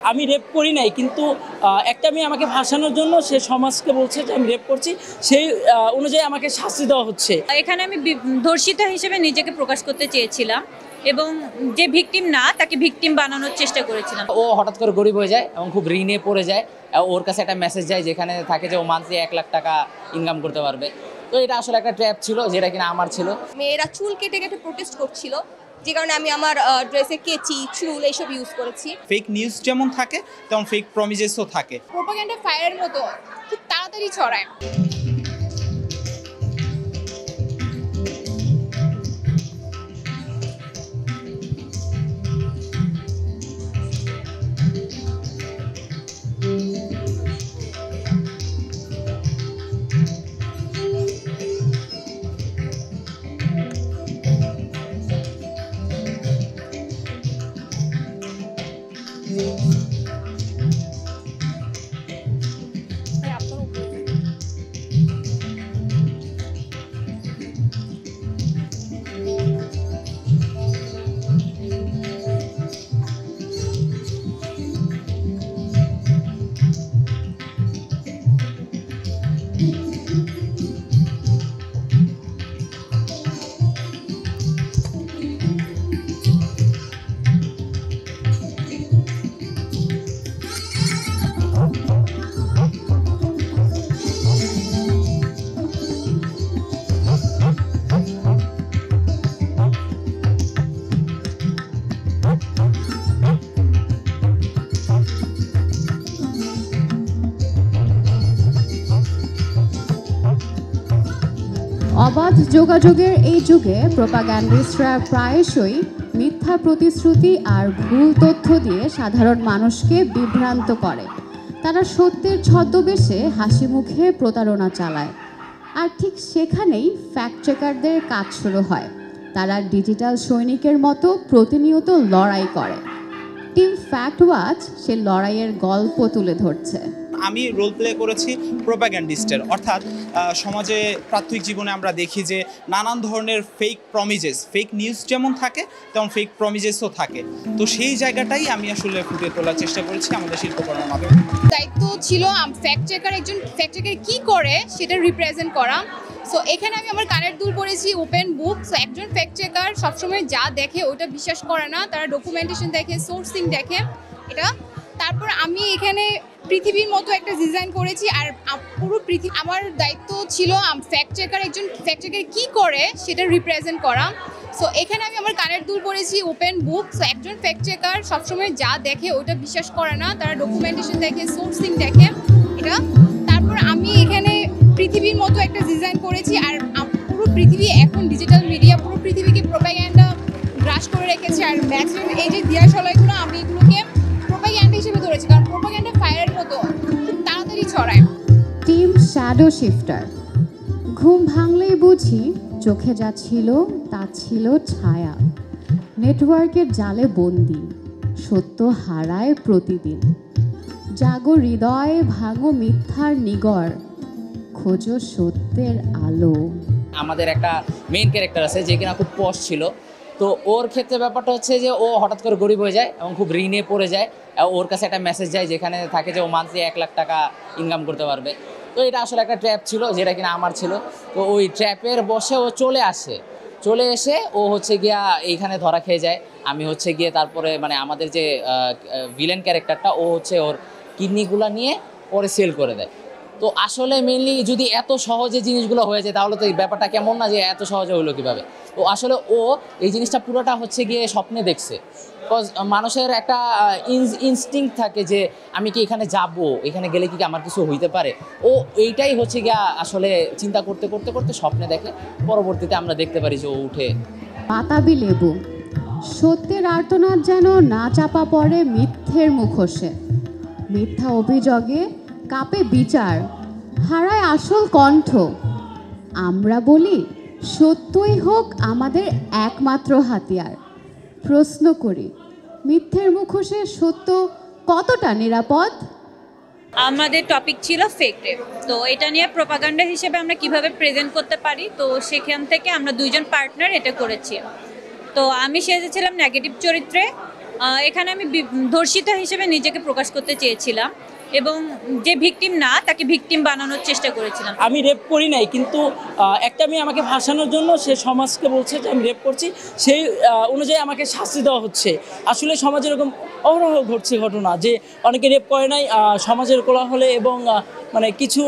আমি রেপ করি নাই, কিন্তু একটা মেয়ে আমাকে ভাসানোর জন্য সে সমাজকে বলছে যে আমি রেপ করছি, সেই অনুযায়ী আমাকে শাস্তি দেওয়া হচ্ছে। এখানে আমি ধর্ষিতা হিসেবে নিজেকে প্রকাশ করতে চেয়েছিলাম এবং যে ভিকটিম না তাকে ভিকটিম বানানোর চেষ্টা করেছিলাম। ও হঠাৎ করে গরিব হয়ে যায় এবং খুব ঋণে পড়ে যায়। ওর কাছে একটা মেসেজ যায় যেখানে থাকে যে ও মান্থলি 1 লাখ টাকা ইনকাম করতে পারবে। তো এটা আসলে একটা ট্র্যাপ ছিল, যেটা কিনা আমার ছিল। মেয়েরা চুল কেটে কেটে প্রোটেস্ট করছিল, যে কারণে আমি আমার ড্রেসে কেচি চুল এইসব ইউজ করেছি। ফেক নিউজ যেমন থাকে তেমন ফেক প্রমিজেসও থাকে। প্রোপাগান্ডা ফায়ারের মতো খুব তাড়াতাড়ি ছড়ায়। অবাধ যোগাযোগের এই যুগে প্রোপাগান্ডিস্টরা প্রায়শই মিথ্যা প্রতিশ্রুতি আর ভুল তথ্য দিয়ে সাধারণ মানুষকে বিভ্রান্ত করে। তারা সত্যের ছদ্মবেশে হাসি মুখে প্রতারণা চালায়। আর ঠিক সেখানেই ফ্যাক্ট চেকারদের কাজ শুরু হয়। তারা ডিজিটাল সৈনিকের মতো প্রতিনিয়ত লড়াই করে। টিম ফ্যাক্ট ওয়াচ সে লড়াইয়ের গল্প তুলে ধরছে। আমি রোল প্লে করেছি প্রোপাগ্যান্ডিস্টের, অর্থাৎ সমাজে প্রাত্যহিক জীবনে আমরা দেখি যে নানান ধরনের ফেক প্রমিজেস, ফেক নিউজ যেমন থাকে তেমন ফেক প্রমিজেসও থাকে। তো সেই জায়গাটাই আমি আসলে ফুটিয়ে তোলার চেষ্টা করেছি আমাদের শিল্পকর্মের মাধ্যমে। দায়িত্ব ছিল ফ্যাক্ট চেকার, একজন ফ্যাক্ট চেকার কী করে সেটা রিপ্রেজেন্ট করা। সো এখানে আমি আমার কানের দুল পড়েছি ওপেন বুক। সো একজন ফ্যাক্ট চেকার সবসময় যা দেখে ওটা বিশ্বাস করে না, তারা ডকুমেন্টেশন দেখে, সোর্সিং দেখে এটা। তারপর আমি এখানে পৃথিবীর মতো একটা ডিজাইন করেছি, আর পুরো পৃথিবী আমার দায়িত্ব ছিল ফ্যাক্ট চেকার, একজন ফ্যাক্ট চেকার কী করে সেটা রিপ্রেজেন্ট করা। সো এখানে আমি আমার কানের দুল পড়েছি ওপেন বুক। সো একজন ফ্যাক্ট চেকার সবসময় যা দেখে ওটা বিশ্বাস করে না, তারা ডকুমেন্টেশন দেখে, সোর্সিং দেখে এটা। তারপর আমি এখানে পৃথিবীর মতো একটা ডিজাইন করেছি, আর পুরো পৃথিবী এখন ডিজিটাল মিডিয়া পুরো পৃথিবীকে প্রোপাগান্ডা গ্রাস করে রেখেছে। আর ম্যাক্সিমাম এই যে দিয়াশলাইগুলো আমি এগুলোকে প্রোপাগান্ডা হিসেবে ধরেছি, কারণ প্রোপাগান্ডা ফায়ারের মতো খুব তাড়াতাড়ি ছড়ায়। Team shadow shifter. ঘুম ভাঙলেই বুঝি চোখে যা ছিল তা ছিল ছায়া। নেটওয়ার্কের জালে বন্দি, সত্য হারায় প্রতিদিন। জাগো হৃদয়ে, ভাঙো মিথ্যার নিগড়, খোঁজো সত্যের আলো। আমাদের একটা মেইন ক্যারেক্টার আছে যে কিনা খুব পশ ছিল। তো ওর ক্ষেত্রে ব্যাপারটা হচ্ছে যে ও হঠাৎ করে গরিব হয়ে যায় এবং খুব ঋণে পড়ে যায়। ওর কাছে একটা মেসেজ যায় যেখানে থাকে যে ও মান্থলি 1 লাখ টাকা ইনকাম করতে পারবে। তো এটা আসলে একটা ট্র্যাপ ছিল, যেটা কিনা আমার ছিল। তো ওই ট্র্যাপের বসে ও চলে এসে ও হচ্ছে গিয়া এইখানে ধরা খেয়ে যায়। আমি হচ্ছে গিয়ে তারপরে মানে আমাদের যে ভিলেন ক্যারেক্টারটা, ও হচ্ছে ওর কিডনিগুলো নিয়ে পরে সেল করে দেয়। তো আসলে মেনলি যদি এত সহজে জিনিসগুলো হয়ে যায় তাহলে তো এই ব্যাপারটা কেমন না, যে এত সহজে হলো কীভাবে। তো আসলে ও এই জিনিসটা পুরোটা হচ্ছে গিয়ে স্বপ্নে দেখছে। বিকজ মানুষের একটা ইনস্টিংক্ট থাকে যে আমি কি এখানে যাব, এখানে গেলে কি আমার কিছু হইতে পারে। ও এইটাই হচ্ছে গিয়া আসলে চিন্তা করতে করতে করতে স্বপ্নে দেখে। পরবর্তীতে আমরা দেখতে পারি যে ও উঠে। বাতাবি লেবু। সত্যের আর্তনাদ যেন না চাপা পড়ে মিথ্যের মুখোশে। মিথ্যা অভিযোগে কাপে বিচার, হারায় আসল কণ্ঠ। আমরা বলি সত্যই হোক আমাদের একমাত্র হাতিয়ার। প্রশ্ন করি, মিথ্যের মুখোশে সত্য কতটা নিরাপদ? আমাদের টপিক ছিল ফেক রেপ। তো এটা নিয়ে প্রোপাগান্ডা হিসেবে আমরা কিভাবে প্রেজেন্ট করতে পারি, তো সেখান থেকে আমরা দুইজন পার্টনার এটা করেছি। তো আমি সেজেছিলাম নেগেটিভ চরিত্রে, এখানে আমি ধর্ষিতা হিসেবে নিজেকে প্রকাশ করতে চেয়েছিলাম এবং যে ভিকটিম না তাকে ভিকটিম বানানোর চেষ্টা করেছিলাম। আমি রেপ করি নাই, কিন্তু একটা মেয়ে আমাকে ভাসানোর জন্য সে সমাজকে বলছে যে আমি রেপ করছি, সেই অনুযায়ী আমাকে শাস্তি দেওয়া হচ্ছে। আসলে সমাজে এরকম অহরহ ঘটছে ঘটনা যে অনেকে রেপ করে নাই, সমাজের কোলাহলে এবং মানে কিছু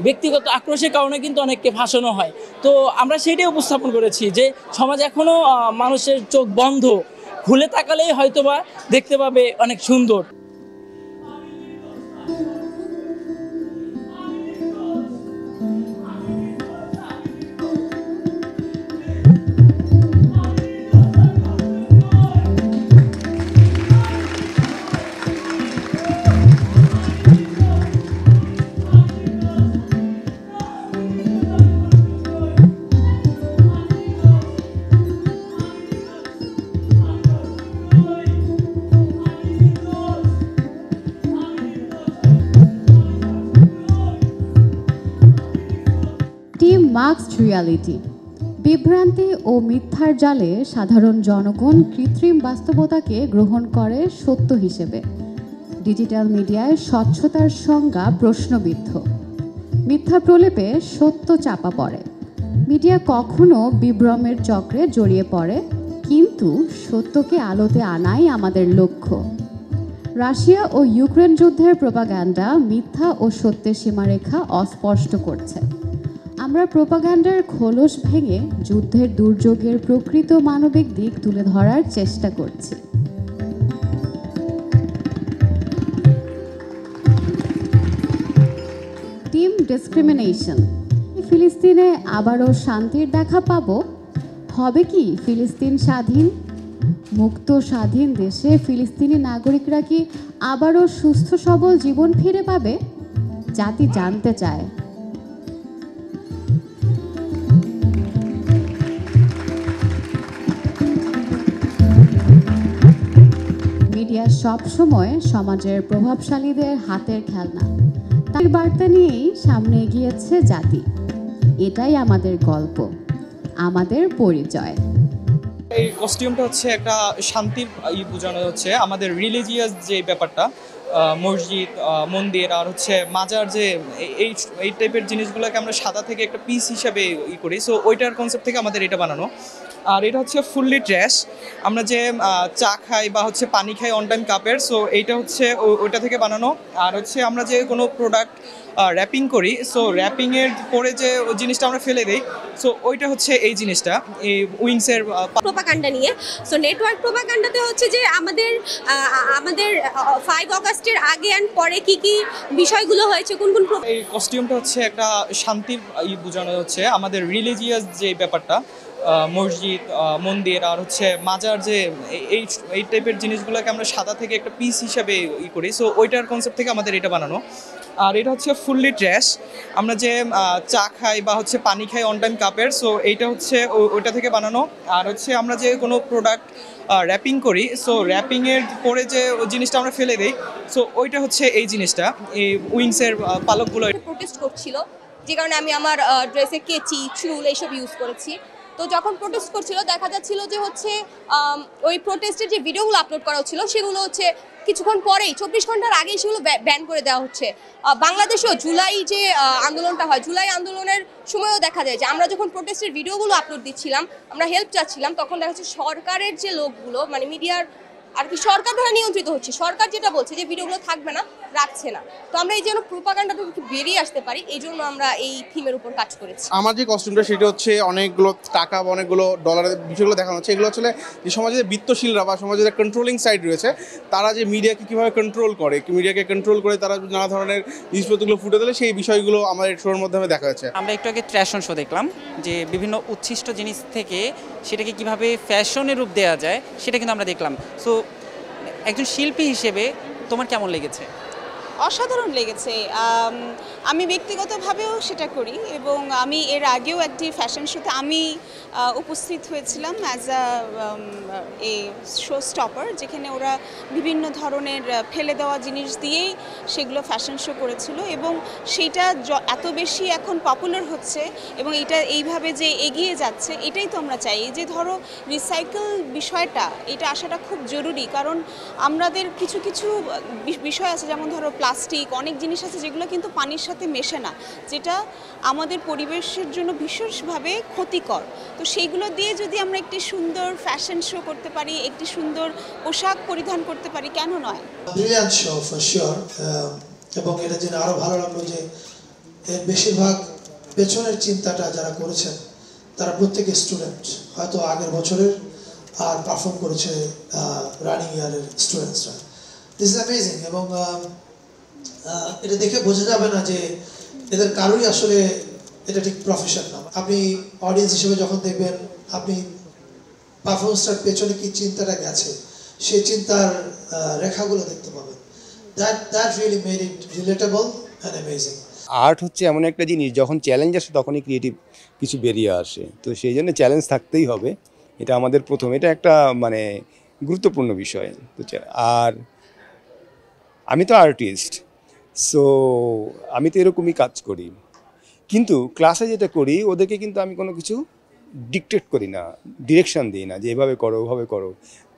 ব্যক্তিগত আক্রোশের কারণে কিন্তু অনেককে ফাঁসানো হয়। তো আমরা সেটাই উপস্থাপন করেছি যে সমাজ এখনও মানুষের চোখ বন্ধ, খুলে তাকালেই হয়তোবা দেখতে পাবে অনেক সুন্দর। Team masked reality. বিভ্রান্তি ও মিথ্যার জালে সাধারণ জনগণ কৃত্রিম বাস্তবতাকে গ্রহণ করে সত্য হিসেবে। ডিজিটাল মিডিয়ায় স্বচ্ছতার সংজ্ঞা প্রশ্নবিদ্ধ। মিথ্যা প্রলেপে সত্য চাপা পড়ে। মিডিয়া কখনো বিভ্রমের চক্রে জড়িয়ে পড়ে, কিন্তু সত্যকে আলোতে আনাই আমাদের লক্ষ্য। রাশিয়া ও ইউক্রেন যুদ্ধের প্রোপাগান্ডা মিথ্যা ও সত্যের সীমারেখা অস্পষ্ট করছে। আমরা প্রোপাগান্ডার খোলস ভেঙে যুদ্ধের দুর্যোগের প্রকৃত মানবিক দিক তুলে ধরার চেষ্টা করছি। Team discrimination. ফিলিস্তিনে আবারও শান্তির দেখা পাবো? হবে কি ফিলিস্তিন স্বাধীন? মুক্ত স্বাধীন দেশে ফিলিস্তিনি নাগরিকরা কি আবারও সুস্থ সবল জীবন ফিরে পাবে? জাতি জানতে চায়। মিডিয়া সব সময় সমাজের প্রভাবশালীদের হাতের খেলনা। তার বার্তা নিয়েই সামনে এগিয়েছে জাতি। এটাই আমাদের গল্প, আমাদের পরিচয়। এই কস্টিউমটা হচ্ছে একটা শান্তির বোঝানো হচ্ছে, আমাদের রিলিজিয়াস যে ব্যাপারটা, মসজিদ, মন্দির আর হচ্ছে মাজার, যে এই টাইপের জিনিসগুলোকে আমরা সাদা থেকে একটা পিস হিসাবে করি। সো ওইটার কনসেপ্ট থেকে আমাদের এটা বানানো। আর এটা হচ্ছে ফুললি ট্র্যাশ। আমরা যে চা খাই বা হচ্ছে পানি খাই অন টাইম কাপের, সো এইটা হচ্ছে ওইটা থেকে বানানো। আর হচ্ছে আমরা যে কোনো প্রোডাক্ট র্যাপিং করি, সো র্যাপিংয়ের পরে যে জিনিসটা আমরা ফেলে দিই, সো ওইটা হচ্ছে এই জিনিসটা, এই উইংসের প্রোপাগান্ডা নিয়ে। সো নেটওয়ার্ক প্রোপাগান্ডাতে হচ্ছে যে আমাদের 5 অগাস্টের আগে অ্যান্ড পরে কি কি বিষয়গুলো হয়েছে, কোন কোন এই কস্টিউমটা হচ্ছে একটা শান্তির বোঝানো হচ্ছে, আমাদের রিলিজিয়াস যে ব্যাপারটা, মসজিদ, মন্দির আর হচ্ছে মাজার, যে এই টাইপের জিনিসগুলোকে আমরা সাদা থেকে একটা পিস হিসাবে করি। সো ওইটার কনসেপ্ট থেকে আমাদের এটা বানানো। আর এটা হচ্ছে ফুললি ট্র্যাশ। আমরা যে চা খাই বা হচ্ছে পানি খাই অন টাইম কাপের, সো এইটা হচ্ছে ওইটা থেকে বানানো। আর হচ্ছে আমরা যে কোনো প্রোডাক্ট র্যাপিং করি, সো র্যাপিংয়ের পরে যে জিনিসটা আমরা ফেলে দিই, সো ওইটা হচ্ছে এই জিনিসটা, এই উইংসের পালকগুলো। প্রোটেস্ট করছিল, যে কারণে আমি আমার ড্রেসে কেচি, চুল এইসব ইউজ করেছি। তো যখন প্রোটেস্ট করছিল দেখা যাচ্ছিল যে হচ্ছে ওই প্রোটেস্টের যে ভিডিওগুলো আপলোড করা হচ্ছিল সেগুলো হচ্ছে কিছুক্ষণ পরেই 24 ঘন্টার আগেই সেগুলো ব্যান করে দেওয়া হচ্ছে। বাংলাদেশেও জুলাই যে আন্দোলনটা হয়, জুলাই আন্দোলনের সময়ও দেখা যায় যে আমরা যখন প্রোটেস্টের ভিডিওগুলো আপলোড দিচ্ছিলাম, আমরা হেল্প চাচ্ছিলাম, তখন দেখা যাচ্ছে সরকারের যে লোকগুলো, মানে মিডিয়ার আর কি, সরকার দ্বারা নিয়ন্ত্রিত হচ্ছে। সরকার যেটা বলছে যে ভিডিওগুলো থাকবে না, রাখছে না। তো আমরা এই যেন প্রোপাগান্ডাটা বেরিয়ে আসতে পারি, এই জন্য আমরা এই থিমের উপর কাজ করেছি। আমার যে কস্টিউমটা সেটা হচ্ছে অনেকগুলো টাকা বা অনেকগুলো ডলারের বিষয়গুলো দেখানো হচ্ছে। এগুলো আসলে যে সমাজের বিত্তশীলরা বা সমাজের কন্ট্রোলিং সাইড রয়েছে, তারা যে মিডিয়াকে কীভাবে কন্ট্রোল করে, মিডিয়াকে কন্ট্রোল করে তারা নানা ধরনের জিনিসপত্রগুলো ফুটে দিলে সেই বিষয়গুলো আমাদের শোর মাধ্যমে দেখা যাচ্ছে। আমরা একটু আগে ফ্যাশন শো দেখলাম, যে বিভিন্ন উচ্ছিষ্ট জিনিস থেকে সেটাকে কিভাবে ফ্যাশনের রূপ দেওয়া যায় সেটা কিন্তু আমরা দেখলাম। সো একজন শিল্পী হিসেবে তোমার কেমন লেগেছে? অসাধারণ লেগেছে। আমি ব্যক্তিগতভাবেও সেটা করি এবং আমি এর আগেও একটি ফ্যাশন শোতে আমি উপস্থিত হয়েছিলাম অ্যাজ এ শো স্টপার, যেখানে ওরা বিভিন্ন ধরনের ফেলে দেওয়া জিনিস দিয়েই সেগুলো ফ্যাশন শো করেছিল এবং সেইটা এত বেশি এখন পপুলার হচ্ছে এবং এটা এইভাবে যে এগিয়ে যাচ্ছে, এটাই তো আমরা চাই। এই যে ধরো রিসাইকেল বিষয়টা, এটা আসাটা খুব জরুরি, কারণ আমাদের কিছু কিছু বিষয় আছে, যেমন ধরো প্লাস্টিক, অনেক জিনিস আছে যেগুলো কিন্তু পানির সাথে মেশে না, যেটা আমাদের পরিবেশের জন্য ভীষণভাবে ক্ষতিকর। তো সেইগুলো দিয়ে যদি আমরা একটি সুন্দর ফ্যাশন শো করতে পারি, একটি সুন্দর পোশাক পরিধান করতে পারি, কেন নয়? Brilliant show for sure. এবং এটা জেনে আরও ভালো লাগলো যে এর বেশিরভাগ পেছনের চিন্তাটা যারা করেছেন তারা প্রত্যেকে স্টুডেন্ট, হয়তো আগের বছরের আর পারফর্ম করেছে রানিং ইয়ারের স্টুডেন্টসরা। This is amazing. এবং এটা দেখে বোঝা যাবে না যে এদের কারোরই আসলে এটা ঠিক প্রফেশন না। আপনি অডিয়েন্স হিসেবে যখন দেখবেন, আপনি পারফরমেন্সটার পেছনে কি চিন্তাটা গেছে সেই চিন্তার রেখাগুলো দেখতে পাবেন। That really made it relatable and amazing. Art হচ্ছে এমন একটা জিনিস, যখন চ্যালেঞ্জ আসে তখনই ক্রিয়েটিভ কিছু বেরিয়ে আসে। তো সেই জন্য চ্যালেঞ্জ থাকতেই হবে, এটা আমাদের প্রথম, এটা একটা মানে গুরুত্বপূর্ণ বিষয়। তো আর আমি তো আর্টিস্ট, সো আমি তো এরকমই কাজ করি, কিন্তু ক্লাসে যেটা করি ওদেরকে কিন্তু আমি কোনো কিছু ডিকটেট করি না, ডিরেকশন দিই না যে এভাবে করো ওভাবে করো।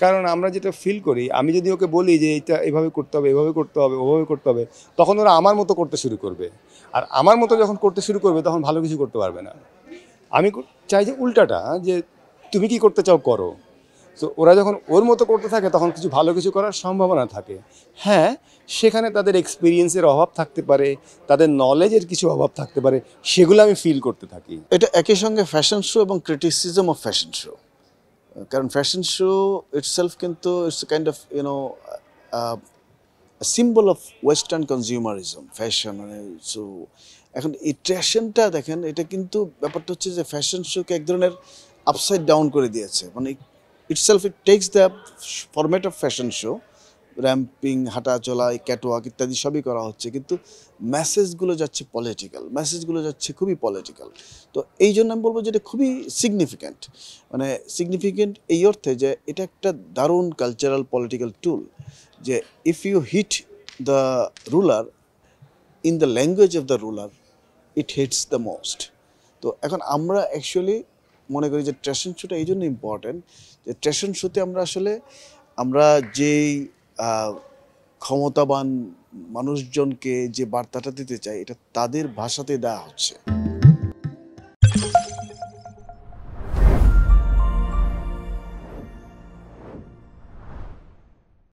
কারণ আমরা যেটা ফিল করি, আমি যদি ওকে বলি যে এটা এভাবে করতে হবে, এভাবে করতে হবে, ওভাবে করতে হবে, তখন ওরা আমার মতো করতে শুরু করবে। আর আমার মতো যখন করতে শুরু করবে তখন ভালো কিছু করতে পারবে না। আমি চাই যে উল্টাটা, যে তুমি কি করতে চাও করো। তো ওরা যখন ওর মতো করতে থাকে তখন কিছু ভালো কিছু করার সম্ভাবনা থাকে। হ্যাঁ, সেখানে তাদের এক্সপিরিয়েন্সের অভাব থাকতে পারে, তাদের নলেজের কিছু অভাব থাকতে পারে, সেগুলো আমি ফিল করতে থাকি। এটা একই সঙ্গে ফ্যাশন শো এবং ক্রিটিসিজম অফ ফ্যাশন শো। কারণ ফ্যাশন শো ইটসেলফ কিন্তু it's kind of symbol of western consumerism, fashion. মানে সো এখন এই ট্র্যাশনটা দেখেন, এটা কিন্তু ব্যাপারটা হচ্ছে যে ফ্যাশন শোকে এক ধরনের আপসাইড ডাউন করে দিয়েছে। মানে itself it takes the format of fashion show, ramping, হাঁটা চলা, ক্যাটওয়াক ইত্যাদি সবই করা হচ্ছে, কিন্তু মেসেজগুলো যাচ্ছে পলিটিক্যাল, মেসেজগুলো যাচ্ছে খুবই পলিটিক্যাল। তো এই জন্য আমি বলবো যে এটা খুবই সিগনিফিক্যান্ট। মানে সিগনিফিক্যান্ট এই অর্থে যে এটা একটা দারুণ কালচারাল পলিটিক্যাল টুল, যে if you hit the ruler in the language of the ruler, it hits the most. তো এখন আমরা অ্যাকচুয়ালি মনে করি যে ট্র্যাশন শোটা এই জন্য ইম্পর্ট্যান্ট, যে ট্র্যাশন শোতে আমরা যেই ক্ষমতাবান মানুষজনকে যে বার্তাটা দিতে চাই, এটা তাদের ভাষাতে দেওয়া হচ্ছে।